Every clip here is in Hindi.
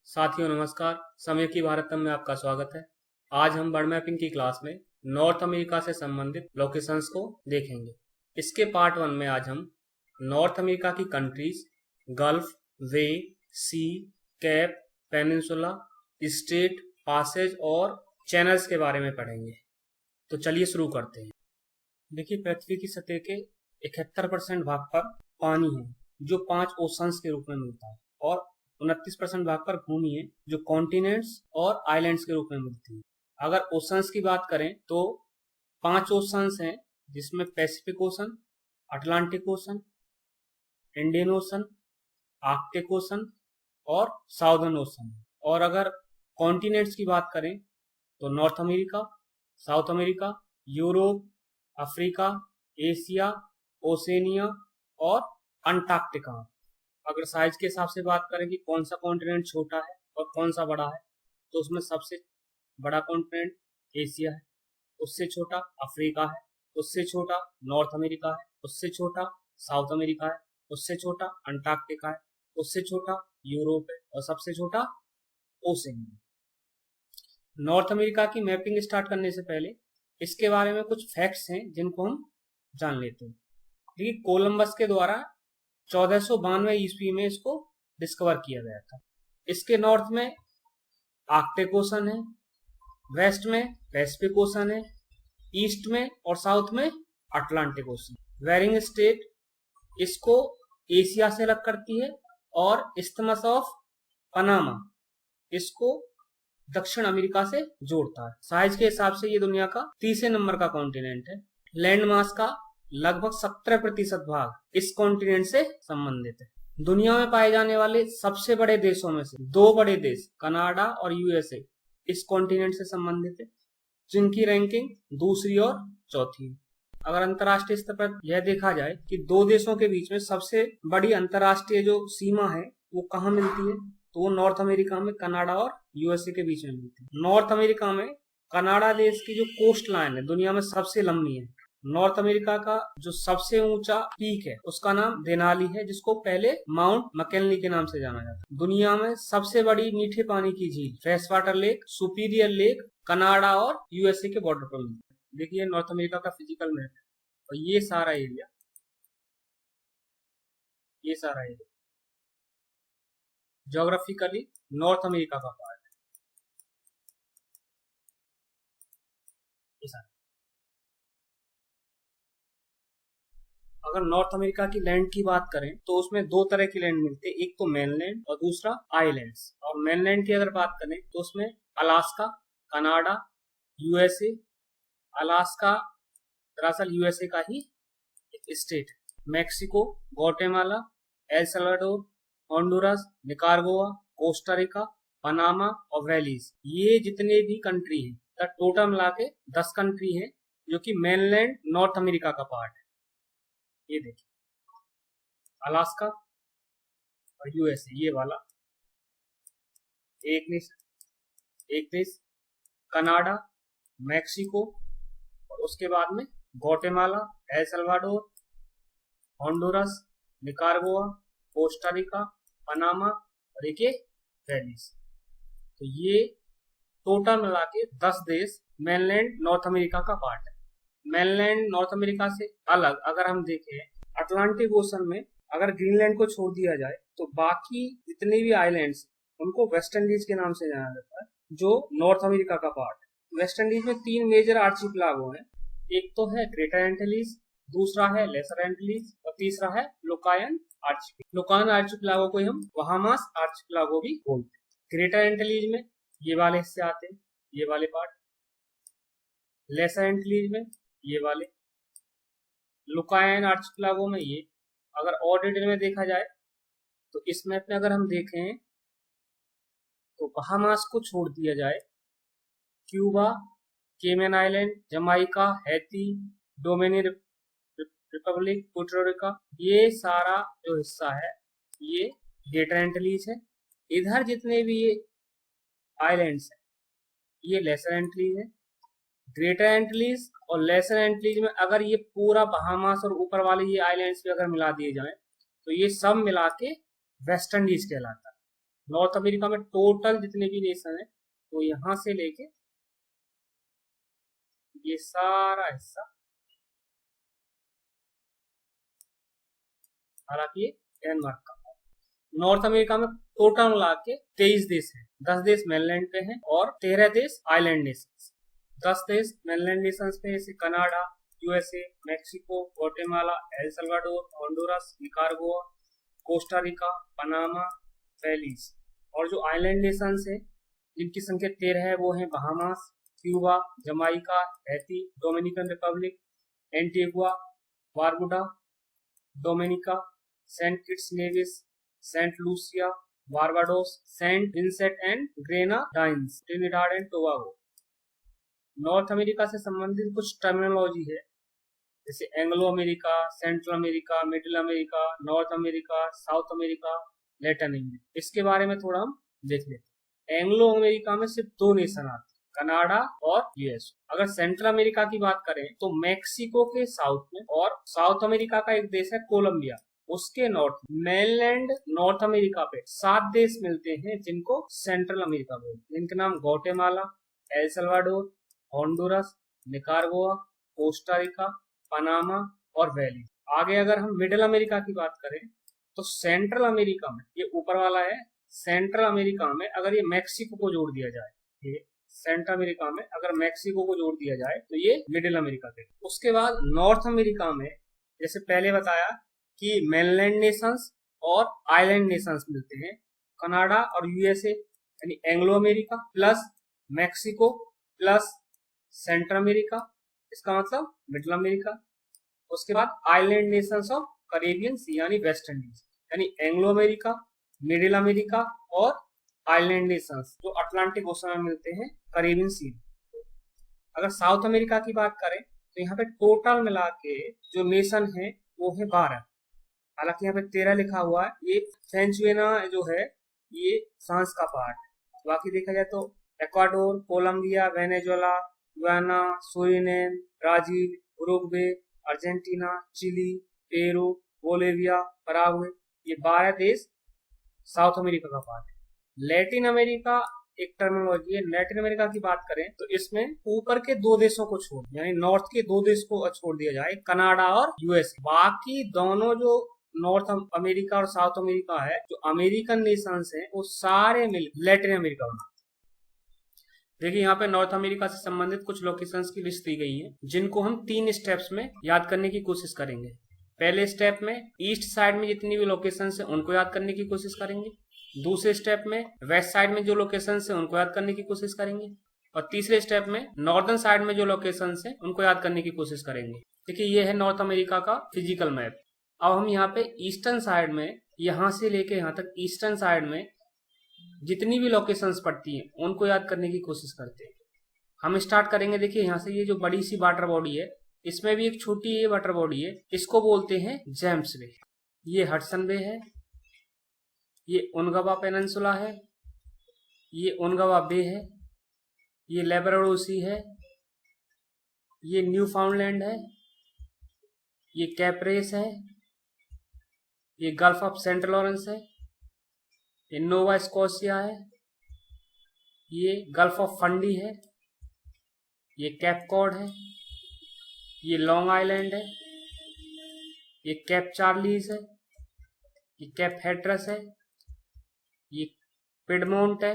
साथियों नमस्कार। समय की भारतम में आपका स्वागत है। आज हम बर्ड मैपिंग की क्लास में नॉर्थ अमेरिका से संबंधित लोकेशंस को देखेंगे। इसके पार्ट 1 में आज हम नॉर्थ अमेरिका की कंट्रीज, गल्फ, वे, सी, कैप, पेनिनसुला, स्टेट, पासेज और चैनल्स के बारे में पढ़ेंगे। तो चलिए शुरू करते हैं। देखिए, पृथ्वी की सतह के 71% भाग पर पानी है जो 5 ओशंस के रूप में मिलता है और 29% भाग पर भूमि है जो कॉन्टिनेंट्स और आइलैंड्स के रूप में मिलती है। अगर ओशंस की बात करें तो 5 ओशंस हैं जिसमें Pacific ocean, Atlantic ocean, Indian ocean, Arctic ocean और साउदर्न ओशन। और अगर कॉन्टिनेंट्स की बात करें तो north America, South America, Europe, Africa, Asia, Oceania और अंटार्कटिका। अगर साइज के हिसाब से बात करें कि कौन सा कॉन्टिनेंट छोटा है और कौन सा बड़ा है, तो उसमें सबसे बड़ा कॉन्टिनेंट एशिया है, उससे छोटा अफ्रीका है, उससे छोटा नॉर्थ अमेरिका है, उससे छोटा साउथ अमेरिका है, उससे छोटा अंटार्कटिका है, उससे छोटा यूरोप है और सबसे छोटा ओसेनिया। नॉर्थ अमेरिका की मैपिंग स्टार्ट करने से पहले इसके बारे में कुछ फैक्ट्स हैं जिनको हम जान लेते हैं। देखिए, कोलंबस के द्वारा 1492 ईस्वी में इसको डिस्कवर किया गया था। इसके नॉर्थ में आर्कटिक ओशन है, वेस्ट में पैसिफिक ओशन है, ईस्ट में और साउथ में अटलांटिक ओशन। वेरिंग स्टेट इसको एशिया से अलग करती है और इस्थमस ऑफ पनामा इसको दक्षिण अमेरिका से जोड़ता है। साइज के हिसाब से ये दुनिया का तीसरे नंबर का कॉन्टिनेंट है। लैंड मास का लगभग 17% भाग इस कॉन्टिनेंट से संबंधित है। दुनिया में पाए जाने वाले सबसे बड़े देशों में से 2 बड़े देश कनाडा और यूएसए इस कॉन्टिनेंट से संबंधित है, जिनकी रैंकिंग दूसरी और चौथी है। अगर अंतर्राष्ट्रीय स्तर पर यह देखा जाए कि 2 देशों के बीच में सबसे बड़ी अंतर्राष्ट्रीय जो सीमा है वो कहाँ मिलती है, तो वो नॉर्थ अमेरिका में कनाडा और यूएसए के बीच में मिलती है। नॉर्थ अमेरिका में कनाडा देश की जो कोस्ट लाइन है दुनिया में सबसे लंबी है। नॉर्थ अमेरिका का जो सबसे ऊंचा पीक है उसका नाम देनाली है, जिसको पहले माउंट मैकिनली के नाम से जाना जाता है। दुनिया में सबसे बड़ी मीठे पानी की झील fresh water lake, superior lake Canada और यूएसए के बॉर्डर पर मिलती है। देखिए, नॉर्थ अमेरिका का फिजिकल मैप है और ये सारा एरिया ज्योग्राफिकली नॉर्थ अमेरिका का पार्ट है। अगर नॉर्थ अमेरिका की लैंड की बात करें तो उसमें 2 तरह की लैंड मिलती है, एक तो मेनलैंड और दूसरा आइलैंड्स। और मेनलैंड की अगर बात करें तो उसमें अलास्का, कनाडा, यूएसए। अलास्का दरअसल यूएसए का ही एक state. Mexico, Guatemala, El Salvador, Honduras, Nicaragua, Costa Rica, Panama और वेलीज, ये जितने भी कंट्री हैं टोटल मिला के 10 कंट्री हैं जो कि मेनलैंड नॉर्थ अमेरिका का पार्ट है। ये देखिए, अलास्का और यूएसए, ये वाला एक देश, कनाडा, मैक्सिको और उसके बाद में Guatemala, El Salvador, Honduras, Nicaragua, Costa Rica, Panama और एक वेनिस। तो ये टोटल मिला के 10 देश मेनलैंड नॉर्थ अमेरिका का पार्ट है। मेनलैंड नॉर्थ अमेरिका से अलग अगर हम देखें अटलांटिक ओशन में अगर ग्रीनलैंड को छोड़ दिया जाए तो बाकी जितने भी आइलैंड्स उनको वेस्ट इंडीज के नाम से जाना जाता है, जो नॉर्थ अमेरिका का पार्ट है। वेस्ट इंडीज में 3 मेजर आर्चिपिलागो हैं। एक तो है ग्रेटर एंटिलीज, दूसरा है लेसर एंटिलीज और तीसरा है लोकायन आर्चिपिलागो। लोकायन आर्चिपिलागो को हम बहामास आर्चिपिलागो भी बोलते हैं। ग्रेटर एंटिलीज में ये वाले हिस्से आते हैं, ये वाले पार्ट। लेसर एंटिलीज में ये वाले। लुकायन आर्चिपिलागो में ये। अगर और डिटेल में देखा जाए तो इस मैप में अगर हम देखें तो बहामास को छोड़ दिया जाए, Cuba, Cayman Island, Jamaica, Haiti, Dominican Republic, Puerto Rico, ये सारा जो हिस्सा है ये ग्रेटर एंटिलीज है। इधर जितने भी ये आइलैंड्स हैं ये लेसर एंटिलीज है। ग्रेटर एंटिलीज और लेसर एंटिलीज में अगर ये पूरा बहामास और ऊपर वाले ये आइलैंड्स भी अगर मिला दिए जाए तो ये सब मिला के वेस्ट इंडीज कहलाता है। नॉर्थ अमेरिका में टोटल जितने भी नेशन है वो यहाँ से लेके ये सारा हिस्सा, हालांकि ये डेनमार्क का, नॉर्थ अमेरिका में टोटल मिला के 23 देश हैं। 10 देश मेनलैंड पे हैं और 13 देश आइलैंड नेशंस। 10 देश मेनलैंड नेशंस पे जैसे Canada, USA, Mexico, Guatemala, El Salvador, Honduras, Nicaragua, Costa Rica, Panama, Belize. और जो आइलैंड नेशंस हैं जिनकी संख्या 13 है वो है Bahamas, Cuba, Jamaica, Haiti, Dominican Republic, Antigua, Barbuda, Dominica, Saint Kitts Nevis, Saint Lucia, Barbados, Saint Vincent and Grenadines, Trinidad and Tobago. North America से संबंधित कुछ टर्मिनोलॉजी है जैसे Anglo America, Central America, Middle America, North America, South America, Latin America. इसके बारे में थोड़ा हम देख लेते हैं। एंग्लो अमेरिका में सिर्फ 2 नेशन आते हैं, कनाडा और यूएस। अगर सेंट्रल अमेरिका की बात करें तो मैक्सिको के साउथ में, और साउथ अमेरिका का एक देश है कोलंबिया, उसके नॉर्थ, मेनलैंड नॉर्थ अमेरिका पे 7 देश मिलते हैं जिनको सेंट्रल अमेरिका बोलते हैं, जिनके नाम Guatemala, El Salvador, Honduras, Nicaragua, Costa Rica, Panama और वैली। आगे अगर हम मिडिल अमेरिका की बात करें तो सेंट्रल अमेरिका में, ये ऊपर वाला है, सेंट्रल अमेरिका में अगर ये मैक्सिको को जोड़ दिया जाए, ये सेंट्रल अमेरिका में अगर मैक्सिको को जोड़ दिया जाए तो ये मिडिल अमेरिका के। उसके बाद नॉर्थ अमेरिका में जैसे पहले बताया कि मेनलैंड नेशंस और आइलैंड नेशंस मिलते हैं, कनाडा और यूएसए यानी Anglo America plus Mexico plus central America, इसका मतलब मिडिल अमेरिका। उसके बाद island Nations of Caribbean sea यानी वेस्ट इंडीज, यानी एंग्लो अमेरिका, मिडिल अमेरिका और आइलैंड नेशंस जो अटलांटिक ओशन में मिलते हैं कैरेबियन सी। अगर साउथ अमेरिका की बात करें तो यहाँ पे टोटल मिला के जो नेशन है वो है 12, हालांकि यहाँ पे 13 लिखा हुआ है, ये वेनेजुएला जो है ये सांस का पार्ट है। बाकी देखा जाए तो Ecuador, Colombia, Venezuela, Guyana, Suriname, Brazil, Uruguay, Argentina, Chile, Peru, Bolivia, Paraguay, ये 12 देश साउथ अमेरिका का पार्ट है। लैटिन अमेरिका एक टर्मिनोलॉजी है। लैटिन अमेरिका की बात करें तो इसमें ऊपर के 2 देशों को छोड़, यानी नॉर्थ के 2 देश को छोड़ दिया जाए, कनाडा और यूएस। बाकी दोनों जो नॉर्थ अमेरिका और साउथ अमेरिका है, जो अमेरिकन नेशंस हैं, वो सारे मिल लैटिन अमेरिका में। देखिए यहाँ पे नॉर्थ अमेरिका से संबंधित कुछ लोकेशंस की लिस्ट दी गई है जिनको हम 3 स्टेप्स में याद करने की कोशिश करेंगे। पहले स्टेप में ईस्ट साइड में जितनी भी लोकेशंस है उनको याद करने की कोशिश करेंगे, दूसरे स्टेप में वेस्ट साइड में जो लोकेशंस है उनको याद करने की कोशिश करेंगे, और तीसरे स्टेप में नॉर्दर्न साइड में जो लोकेशंस है उनको याद करने की कोशिश करेंगे। देखिए ये है नॉर्थ अमेरिका का फिजिकल मैप। अब हम यहाँ पे ईस्टर्न साइड में, यहाँ से लेके यहाँ तक ईस्टर्न साइड में जितनी भी लोकेशंस पड़ती हैं उनको याद करने की कोशिश करते हैं। हम स्टार्ट करेंगे, देखिए यहाँ से, ये जो बड़ी सी वाटर बॉडी है इसमें भी एक छोटी ये वाटर बॉडी है, इसको बोलते हैं जेम्स बे। ये हडसन बे है, ये ओनगावा पेनिनसुला है, ये ओनगावा बे है, ये लेब्राडोर सी है, ये न्यू फाउंडलैंड है, ये कैप्रेस है, ये गल्फ ऑफ सेंट लॉरेंस है, ये नोवा स्कोशिया है, ये गल्फ ऑफ फंडी है, ये कैप कॉड है, ये लॉन्ग आइलैंड है, ये कैप चार्लीज है, ये कैप हैट्रस है, ये पिडमोंट है,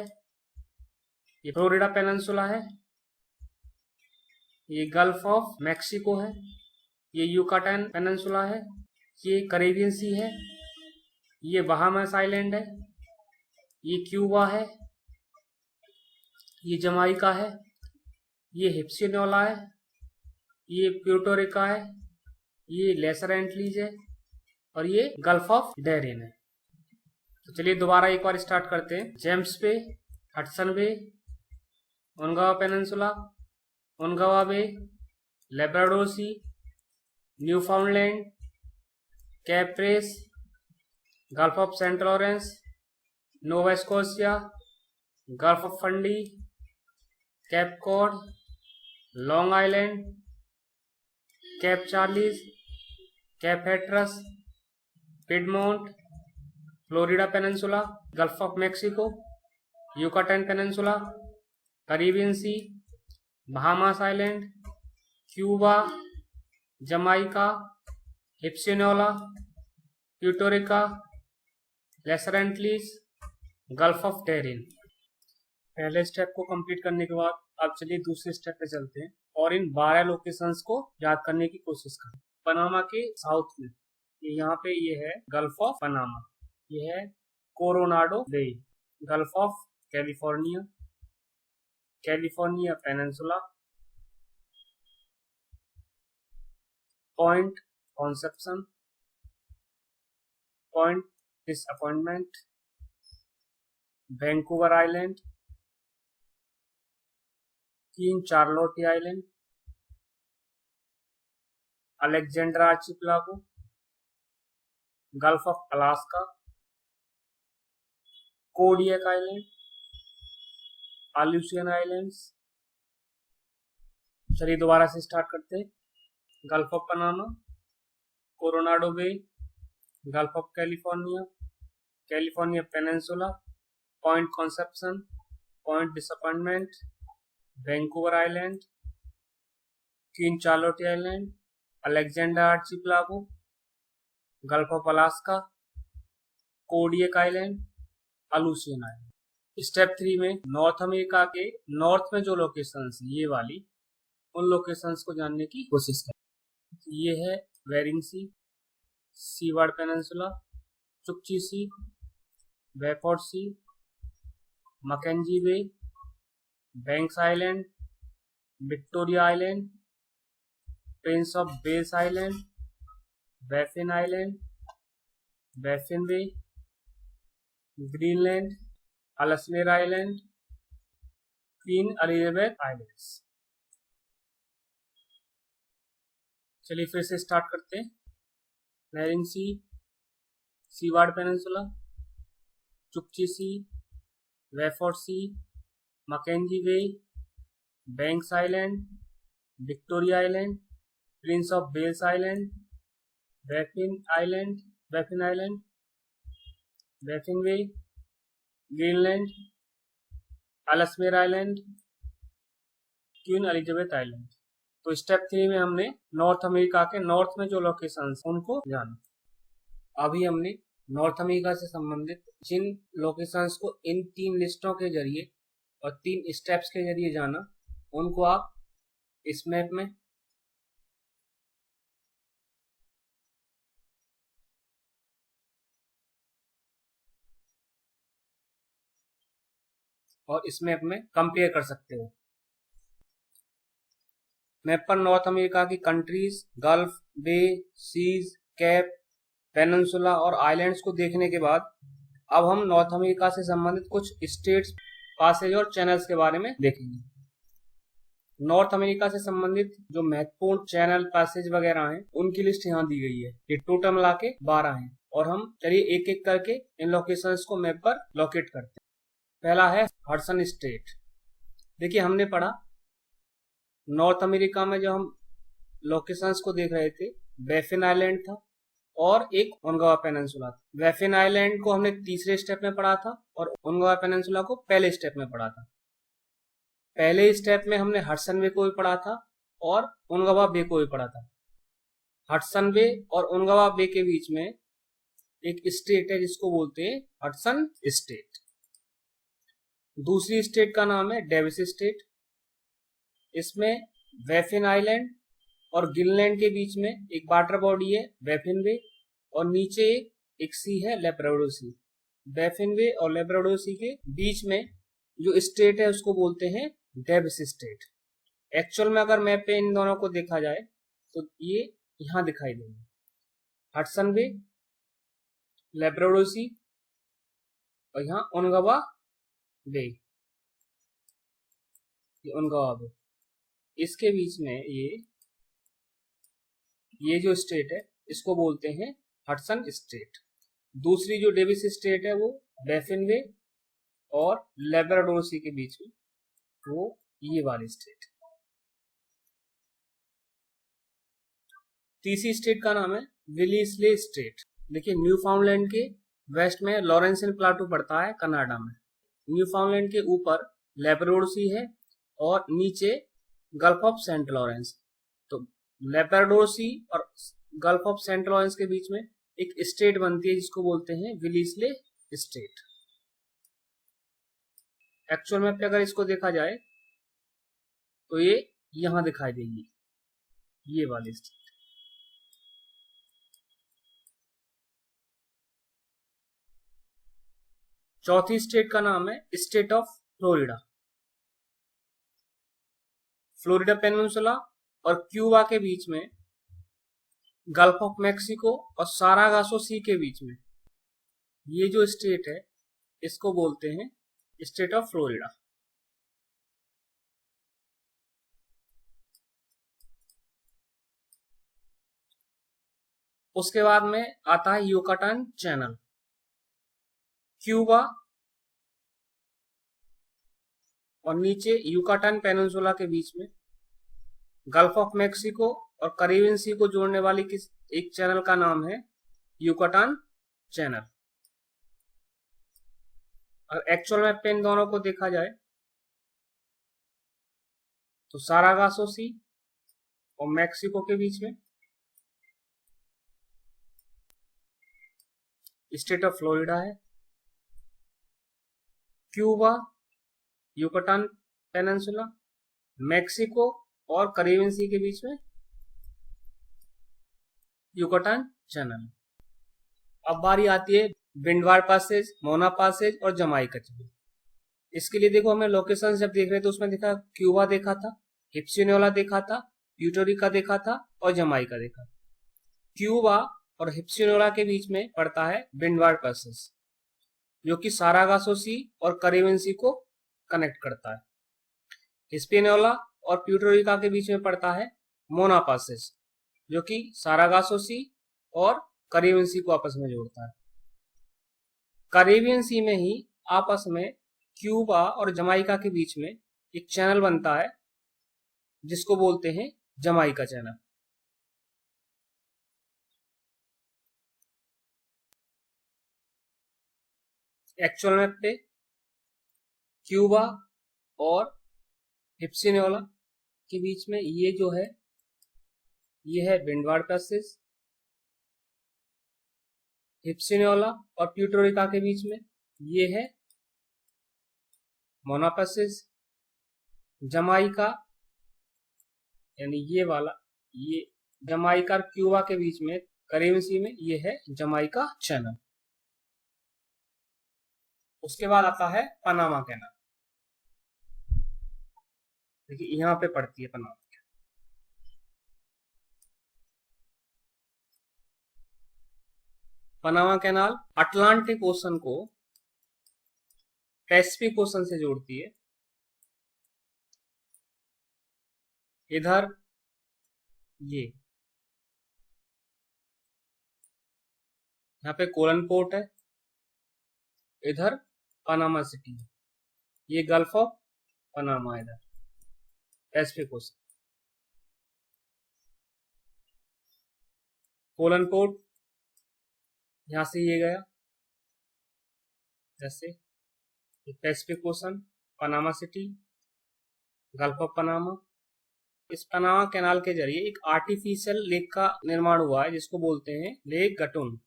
ये फ्लोरिडा पेनिनसुला है, ये गल्फ ऑफ मैक्सिको है, ये युकाटन पेनिनसुला है, ये कैरेबियन सी है, ये बहामास आइलैंड है, ये क्यूबा है, ये जमाइका है, ये हिस्पेनियोला है, ये प्यूर्टो रिका है, ये लेसर एंटीज है, और ये गल्फ ऑफ डैरिन है। तो चलिए दोबारा एक बार स्टार्ट करते हैं। James Bay, Hudson Bay, Ungava Peninsula, Ungava Bay, Labrador Sea, Newfoundland, Cape Race, Gulf of Saint Lawrence, Nova Scotia, Gulf of Fundy, Cape Cod, Long Island, Cape Charles, Cape Hatteras, Piedmont, Florida Peninsula, Gulf of Mexico, Yucatan Peninsula, Caribbean Sea, Bahamas Island, Cuba, Jamaica, Hispaniola, Puerto Rico, Lesser Antilles, Gulf of Darien. पहले स्टेप को कंप्लीट करने के बाद अब चलिए दूसरे स्टेप पे चलते हैं और इन 12 लोकेशंस को याद करने की कोशिश करें। पनामा के साउथ में यहाँ पे ये है गल्फ ऑफ पनामा, ये है Coronado Bay, Gulf of California, California Peninsula, Point Conception, Point Disappointment, Vancouver Island, Queen Charlotte Island, Alexander Archipelago, Gulf of Alaska, Kodiak Island, Aleutian Islands. चलिए दोबारा से स्टार्ट करते हैं। Gulf of Panama, Coronado Bay, Gulf of California, California Peninsula, Point Conception, Point Disappointment, Vancouver Island, Queen Charlotte Island, Alexander Archipelago, Gulf of Alaska, Kodiak Island, Aleutian Island. Step 3 में नॉर्थ अमेरिका के नॉर्थ में जो लोकेशंस ये वाली, उन लोकेशंस को जानने की कोशिश करें। ये है Bering Sea, Seward Peninsula, Chukchi Sea, Beaufort Sea, Mackenzie Bay, Banks Island, Victoria Island, Prince of Wales Island, Baffin Island, Baffin Bay, Greenland, Ellesmere Island, Queen Elizabeth Islands. चलिए फिर से स्टार्ट करते हैं। Bering Sea, Seward Peninsula, Chukchi Sea, Beaufort Sea, Mackenzie Bay, Banks Island, Victoria Island, Prince of Wales Island, Baffin Island, Baffin Island, Baffin Bay, Greenland, Ellesmere Island, Queen Elizabeth Island. तो स्टेप 3 में हमने नॉर्थ अमेरिका के नॉर्थ में जो लोकेशंस उनको जाना। अभी हमने नॉर्थ अमेरिका से संबंधित जिन लोकेशंस को इन 3 लिस्टों के जरिए और 3 स्टेप्स के जरिए जाना, उनको आप इस मैप में और इस मैप में कंपेयर कर सकते हो। मैप पर नॉर्थ अमेरिका की कंट्रीज, गल्फ, बे, सीज, कैप, पेनिनसुला और आइलैंड्स को देखने के बाद अब हम नॉर्थ अमेरिका से संबंधित कुछ स्टेट्स, पासेज और चैनल्स के बारे में देखेंगे। नॉर्थ अमेरिका से संबंधित जो महत्वपूर्ण चैनल, पैसेज वगैरह हैं, उनकी लिस्ट यहाँ दी गई है। ये टोटल मिला के 12 हैं और हम चलिए एक एक करके इन लोकेशंस को मैप पर लोकेट करते हैं। पहला है हडसन स्ट्रेट। देखिए हमने पढ़ा नॉर्थ अमेरिका में जो हम लोकेशंस को देख रहे थे, बैफिन आइलैंड था और एक ओंगावा पेनिनसुला था। बैफिन आइलैंड को हमने तीसरे स्टेप में पढ़ा था और ओंगावा पेनिनसुला को पहले स्टेप में पढ़ा था। पहले स्टेप में हमने हडसन बे को भी पढ़ा था और ओंगावा बे को भी पढ़ा था। हडसन बे और ओंगावा बे के बीच में एक स्टेट है जिसको बोलते हैं हडसन स्टेट। दूसरी स्टेट का नाम है डेविस स्टेट। इसमें बैफिन आइलैंड और ग्रीनलैंड के बीच में एक वाटर बॉडी है बैफिन बे और नीचे एक सी है लैब्राडोर सी। बैफिन बे और लैब्राडोर सी के बीच में जो स्टेट है उसको बोलते हैं डेविस स्टेट। एक्चुअल में अगर मैप पे इन दोनों को देखा जाए तो ये यहाँ दिखाई देंगे, हडसन बे, लैब्राडोर सी और यहाँ ओंगावा बे, ओंगावा बे। इसके बीच में ये जो स्टेट है इसको बोलते हैं हडसन स्टेट। दूसरी जो डेविस स्टेट है वो बैफिन बे और लैब्राडोर सी के बीच में वो ये वाली स्टेट। तीसरी स्टेट का नाम है विलिस्ले स्टेट। देखिए न्यूफाउंडलैंड के वेस्ट में लॉरेंसियन प्लाटू पड़ता है कनाडा में। न्यूफाउंडलैंड के ऊपर लेब्राडोर सी है और नीचे गल्फ ऑफ सेंट लॉरेंस। तो लेब्राडोर सी और गल्फ ऑफ सेंट लॉरेंस के बीच में एक स्टेट बनती है जिसको बोलते हैं विलिस्ले स्टेट। एक्चुअल मैप पे अगर इसको देखा जाए तो ये यहां दिखाई देगी, ये वाली स्टेट। चौथी स्टेट का नाम है state of Florida. Florida peninsula और क्यूबा के बीच में, गल्फ ऑफ मैक्सिको और सारागासो सी के बीच में ये जो स्टेट है इसको बोलते हैं स्टेट ऑफ फ्लोरिडा। उसके बाद में आता है युकाटान चैनल। क्यूबा और नीचे युकाटान पेनिनसुला के बीच में गल्फ ऑफ मैक्सिको और कैरिबियन सी को जोड़ने वाली एक चैनल का नाम है युकाटान चैनल। अगर एक्चुअल मैप पे इन दोनों को देखा जाए तो सारागासो सी और मैक्सिको के बीच में स्टेट ऑफ फ्लोरिडा है। क्यूबा, युकाटान पेनिनसुला, मैक्सिको और कैरिबियन सी के बीच में युकाटान चैनल। अब बारी आती है विंडवार्ड पैसेज, मोना पैसेज और जमाइका चैनल। इसके लिए देखो हमें लोकेशन जब देख रहे थे उसमें देखा क्यूबा देखा था, हिप्सियोला देखा था, प्यूर्टो देखा था और जमाइका देखा था। क्यूबा और हिप्सियोला के बीच में पड़ता है विंडवार्ड पैसेज जो कि सारागासो सी और कैरिबियन सी को कनेक्ट करता है। हिस्पेनियोला और प्यूर्टो के बीच में पड़ता है मोना पैसेज जो कि सारागासो सी और कैरिबियन सी को आपस में जोड़ता है। कैरिबियन सी में ही आपस में क्यूबा और जमाइका के बीच में एक चैनल बनता है जिसको बोलते हैं जमाइका चैनल। एक्चुअल मैप पे क्यूबा और हिप्सियोला के बीच में ये जो है ये है विंडवार्ड पैसेज। हिप्सियोला और प्यूर्टो के बीच में ये है मोना पैसेज। जमाइका यानी ये वाला, ये जमाइका और क्यूबा के बीच में कैरिबियन सी में ये है जमाइका चैनल। उसके बाद आता है पनामा कैनाल। देखिए यहां पे पड़ती है Panama. Panama canal Atlantic ocean को पैसिफिक ओशन से जोड़ती है। इधर ये यहाँ पे कोलन पोर्ट है, इधर पनामा सिटी है, ये गल्फ ऑफ पनामा, इधर पैसिफिक ओशन। कोलन पोर्ट यहां से ये गया जैसे Pacific ocean, Panama city, gulf of Panama. इस पनामा कैनाल के जरिए एक आर्टिफिशियल लेक का निर्माण हुआ है जिसको बोलते हैं लेक गटुन।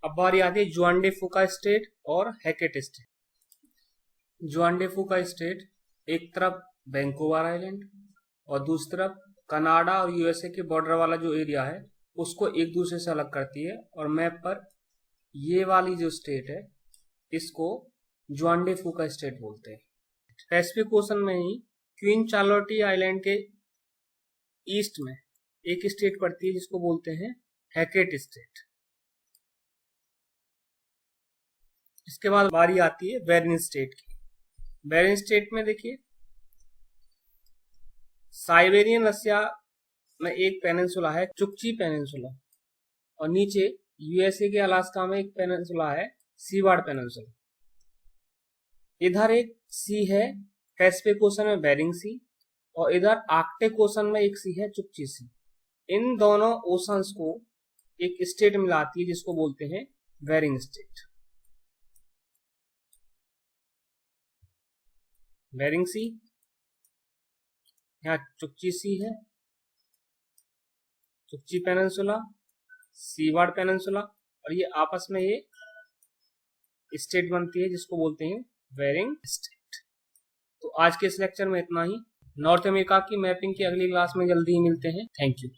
अब बारी आती है जुआन डे फूका स्टेट और हैकेट स्टेट। जुआन डे फूका स्टेट एक तरफ वैंकूवर आइलैंड और दूसरी तरफ कनाडा और यूएसए के बॉर्डर वाला जो एरिया है उसको एक दूसरे से अलग करती है। और मैप पर ये वाली जो स्टेट है इसको जुआन डे फूका स्टेट बोलते हैं। पैसिफिक ओशन में ही क्वीन चार्लोटी आइलैंड के ईस्ट में एक स्टेट पड़ती है जिसको बोलते हैं हैकेट स्टेट। इसके बाद बारी आती है बेरिन स्टेट की। बेरिन स्टेट में देखिए साइबेरियन रशिया में एक पेनिनसुला है चुक्ची पेनिनसुला और नीचे यूएसए के अलास्का में एक पेनिनसुला है सीवार्ड पेनिनसुला। इधर एक सी है पैसिफिक ओशन में बेरिंग सी और इधर आर्कटिक ओशन में एक सी है चुक्ची सी। इन दोनों ओशंस को एक स्टेट मिलाती है जिसको बोलते हैं बेरिंग स्टेट। बेरिंग सी, यहाँ चुकची सी है, चुकची पेनिनसुला, सीवार्ड पेनिनसुला, और ये आपस में ये स्टेट बनती है जिसको बोलते हैं बेरिंग स्टेट। तो आज के इस लेक्चर में इतना ही। नॉर्थ अमेरिका की मैपिंग की अगली क्लास में जल्दी ही मिलते हैं। Thank you.